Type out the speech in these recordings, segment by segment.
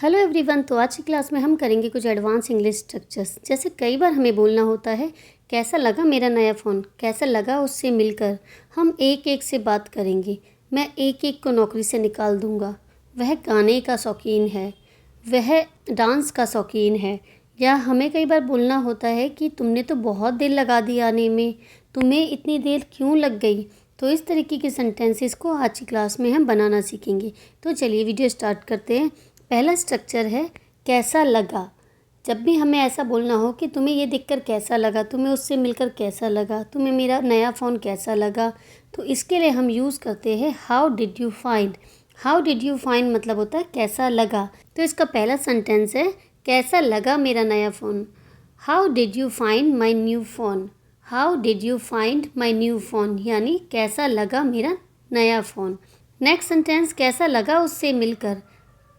Hello everyone. तो आज की क्लास में हम करेंगे कुछ एडवांस इंग्लिश स्ट्रक्चर्स। जैसे कई बार हमें बोलना होता है कैसा लगा मेरा नया फ़ोन, कैसा लगा उससे मिलकर। हम एक एक से बात करेंगे। मैं एक एक को नौकरी से निकाल दूंगा। वह गाने का शौकीन है, वह डांस का शौकीन है। या हमें कई बार बोलना होता है कि तुमने तो बहुत देर लगा दी आने में, तुम्हें इतनी देर क्यों लग गई। तो इस तरीके के सेंटेंसेस को आज की क्लास में हम बनाना सीखेंगे। तो चलिए वीडियो स्टार्ट करते हैं। पहला स्ट्रक्चर है कैसा लगा। जब भी हमें ऐसा बोलना हो कि तुम्हें ये देखकर कैसा लगा, तुम्हें उससे मिलकर कैसा लगा, तुम्हें मेरा नया फ़ोन कैसा लगा, तो इसके लिए हम यूज़ करते हैं how did you find. How did you find मतलब होता है कैसा लगा। तो इसका पहला सेंटेंस है कैसा लगा मेरा नया phone. How did you find my new phone. How did you find my new phone यानी कैसा लगा मेरा नया फ़ोन। नेक्स्ट सेंटेंस कैसा लगा उससे मिलकर।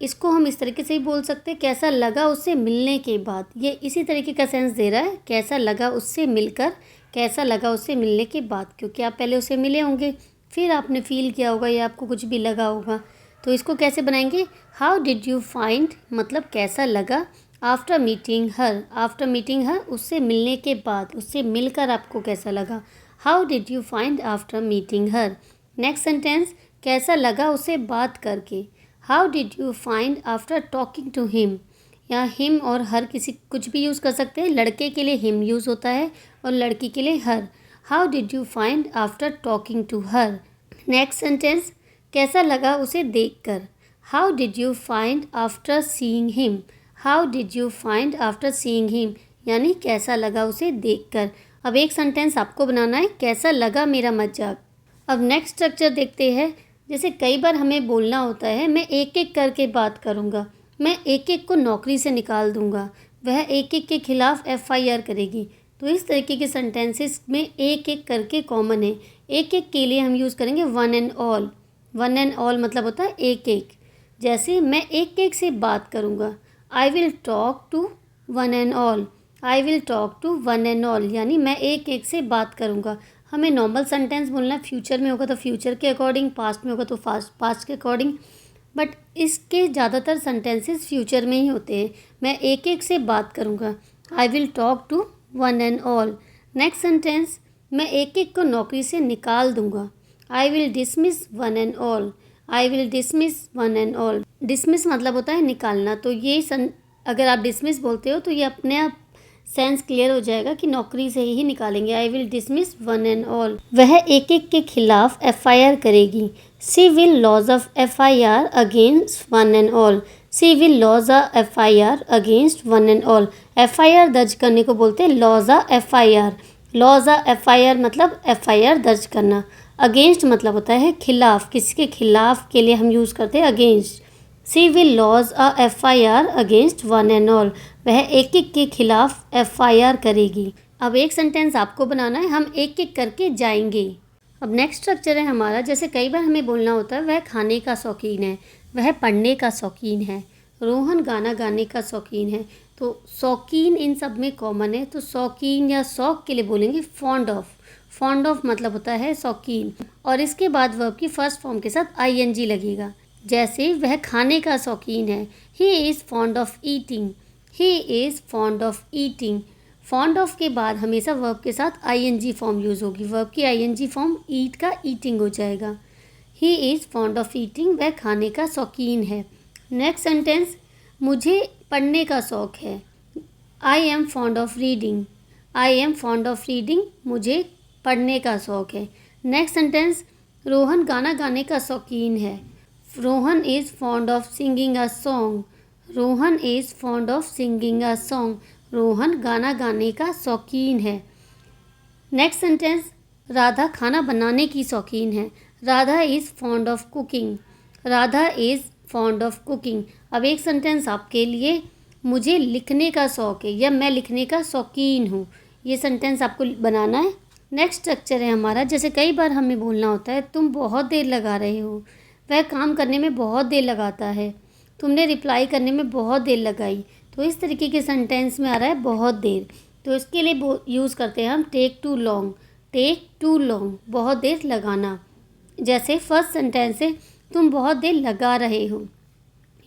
इसको हम इस तरीके से ही बोल सकते हैं कैसा लगा उससे मिलने के बाद। ये इसी तरीके का सेंस दे रहा है कैसा लगा उससे मिलकर, कैसा लगा उससे मिलने के बाद, क्योंकि आप पहले उससे मिले होंगे, फिर आपने फील किया होगा या आपको कुछ भी लगा होगा। तो इसको कैसे बनाएंगे, हाउ डिड यू फाइंड मतलब कैसा लगा after meeting her. After meeting her उससे मिलने के बाद, उससे मिलकर आपको कैसा लगा। How did you find after meeting her. Next sentence कैसा लगा उसे बात करके। How did you find after talking to him. या हिम और हर किसी कुछ भी यूज़ कर सकते हैं। लड़के के लिए हिम यूज़ होता है और लड़की के लिए her. How did you find after talking to her. Next sentence कैसा लगा उसे देखकर। How did you find after seeing him. How did you find after seeing him यानी कैसा लगा उसे देखकर। अब एक सेंटेंस आपको बनाना है कैसा लगा मेरा मजाक। अब नेक्स्ट स्ट्रक्चर देखते हैं। जैसे कई बार हमें बोलना होता है मैं एक एक करके बात करूँगा, मैं एक एक को नौकरी से निकाल दूँगा, वह एक एक के खिलाफ FIR करेगी। तो इस तरीके के सेंटेंसेस में एक एक करके कॉमन है। एक एक के लिए हम यूज़ करेंगे one and all. One and all मतलब होता है एक एक। जैसे मैं एक एक से बात करूँगा, I will talk to one and all. I will talk to one and all यानी मैं एक एक से बात करूँगा। हमें नॉर्मल सेंटेंस बोलना है, फ्यूचर में होगा तो फ्यूचर के अकॉर्डिंग, पास्ट में होगा तो पास्ट के अकॉर्डिंग, बट इसके ज़्यादातर सेंटेंसेस फ्यूचर में ही होते हैं। मैं एक एक से बात करूँगा, I will talk to one and all. Next sentence मैं एक एक को नौकरी से निकाल दूँगा, I will dismiss one and all. I will dismiss one and all. Dismiss मतलब होता है निकालना। तो ये अगर आप डिसमिस बोलते हो तो ये अपने आप सेंस क्लियर हो जाएगा कि नौकरी से ही निकालेंगे। I will dismiss one and all. वह एक एक के खिलाफ FIR करेगी। She will lodge of FIR against one and all. She will lodge a FIR against one and all. FIR दर्ज करने को बोलते हैं lodge a FIR। Lodge a FIR मतलब FIR दर्ज करना। अगेंस्ट मतलब होता है खिलाफ, किसी के खिलाफ के लिए हम यूज़ करते हैं against. She will lodge a FIR against one and all. वह एक एक के खिलाफ FIR करेगी। अब एक सेंटेंस आपको बनाना है, हम एक एक करके जाएंगे। अब नेक्स्ट स्ट्रक्चर है हमारा। जैसे कई बार हमें बोलना होता है वह खाने का शौकीन है, वह पढ़ने का शौकीन है, रोहन गाना गाने का शौकीन है। तो शौकीन इन सब में कॉमन है। तो शौकीन या शौक के लिए बोलेंगे फॉन्ड ऑफ। फॉन्ड ऑफ मतलब होता है शौकीन, और इसके बाद वर्ब की फर्स्ट फॉर्म के साथ ING लगेगा। जैसे वह खाने का शौकीन है, he is fond of eating. He is fond of eating. Fond of के बाद हमेशा वर्ब के साथ ING फॉर्म यूज़ होगी। वर्ब की ING फॉर्म ईट का ईटिंग हो जाएगा। He is fond of eating, वह खाने का शौकीन है। नेक्स्ट सेंटेंस मुझे पढ़ने का शौक़ है। I am fond of reading. I am fond of reading, मुझे पढ़ने का शौक़ है। नेक्स्ट सेंटेंस रोहन गाना गाने का शौकीन है। Rohan is fond of singing a song. Rohan is fond of singing a song, Rohan गाना गाने का शौकीन है। नेक्स्ट सेंटेंस राधा खाना बनाने की शौकीन है। Radha is fond of cooking. Radha is fond of cooking. अब एक सेंटेंस आपके लिए, मुझे लिखने का शौक़ है या मैं लिखने का शौकीन हूँ। ये सेंटेंस आपको बनाना है। नेक्स्ट स्ट्रक्चर है हमारा। जैसे कई बार हमें बोलना होता है तुम बहुत देर लगा रहे हो, वह काम करने में बहुत देर लगाता है, तुमने रिप्लाई करने में बहुत देर लगाई। तो इस तरीके के सेंटेंस में आ रहा है बहुत देर। तो इसके लिए यूज़ करते हैं हम take too long. Take too long बहुत देर लगाना। जैसे फर्स्ट सेंटेंस है तुम बहुत देर लगा रहे हो,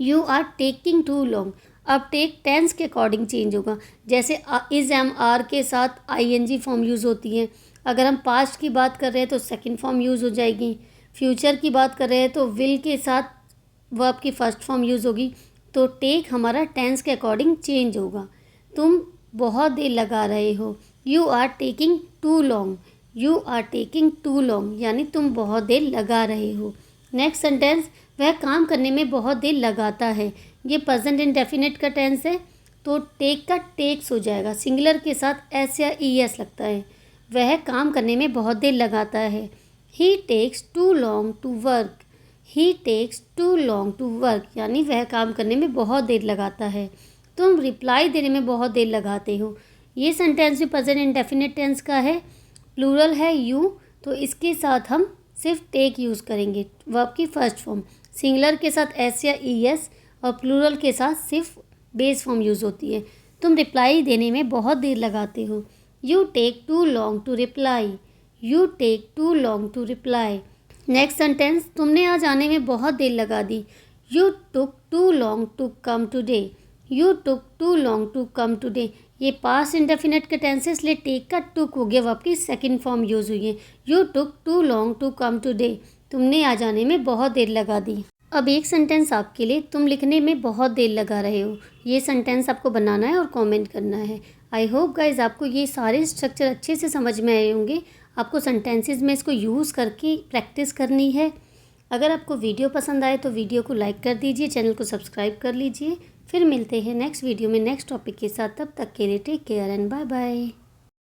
you are taking too long. अब टेक टेंस के अकॉर्डिंग चेंज होगा। जैसे इज़ एम आर के साथ आईएनजी फॉर्म यूज़ होती है। अगर हम पास्ट की बात कर रहे हैं तो सेकंड फॉर्म यूज़ हो जाएगी। फ्यूचर की बात कर रहे हैं तो विल के साथ वर्ब की फर्स्ट फॉर्म यूज़ होगी। तो टेक हमारा टेंस के अकॉर्डिंग चेंज होगा। तुम बहुत देर लगा रहे हो। You are taking too long. You are taking too long यानी तुम बहुत देर लगा रहे हो। नेक्स्ट सेंटेंस, वह काम करने में बहुत देर लगाता है। ये प्रेजेंट इंडेफिनिट का टेंस है तो टेक का टेक्स हो जाएगा। सिंगुलर के साथ एस या ई एस लगता है। वह काम करने में बहुत देर लगाता है। He takes too long to work. He takes too long to work यानी वह काम करने में बहुत देर लगाता है। तुम रिप्लाई देने में बहुत देर लगाते हो। ये सेंटेंस भी प्रेजेंट इंडेफिनिट टेंस का है। प्लूरल है यू तो इसके साथ हम सिर्फ टेक यूज़ करेंगे वर्ब की फर्स्ट फॉर्म। सिंगुलर के साथ एस या ई एस और प्लूरल के साथ सिर्फ बेस फॉर्म यूज़ होती है। तुम रिप्लाई देने में बहुत देर लगाते हो। You take too long to reply. You take too long to reply. Next sentence, तुमने आज आने में बहुत देर लगा दी। You took too long to come today. You took too long to come today. ये पास्ट इंडेफिनिट के टेंस है इसलिए टेक का टुक हो गया, वर्ब की सेकंड फॉर्म यूज़ हुई है। You took too long to come today. तुमने आ जाने में बहुत देर लगा दी। अब एक सेंटेंस आपके लिए, तुम लिखने में बहुत देर लगा रहे हो। ये सेंटेंस आपको बनाना है और कमेंट करना है। आई होप गाइज आपको ये सारे स्ट्रक्चर अच्छे से समझ में आए होंगे। आपको सेंटेंसेस में इसको यूज़ करके प्रैक्टिस करनी है। अगर आपको वीडियो पसंद आए तो वीडियो को लाइक कर दीजिए, चैनल को सब्सक्राइब कर लीजिए। फिर मिलते हैं नेक्स्ट वीडियो में नेक्स्ट टॉपिक के साथ। तब तक के लिए take care and bye bye.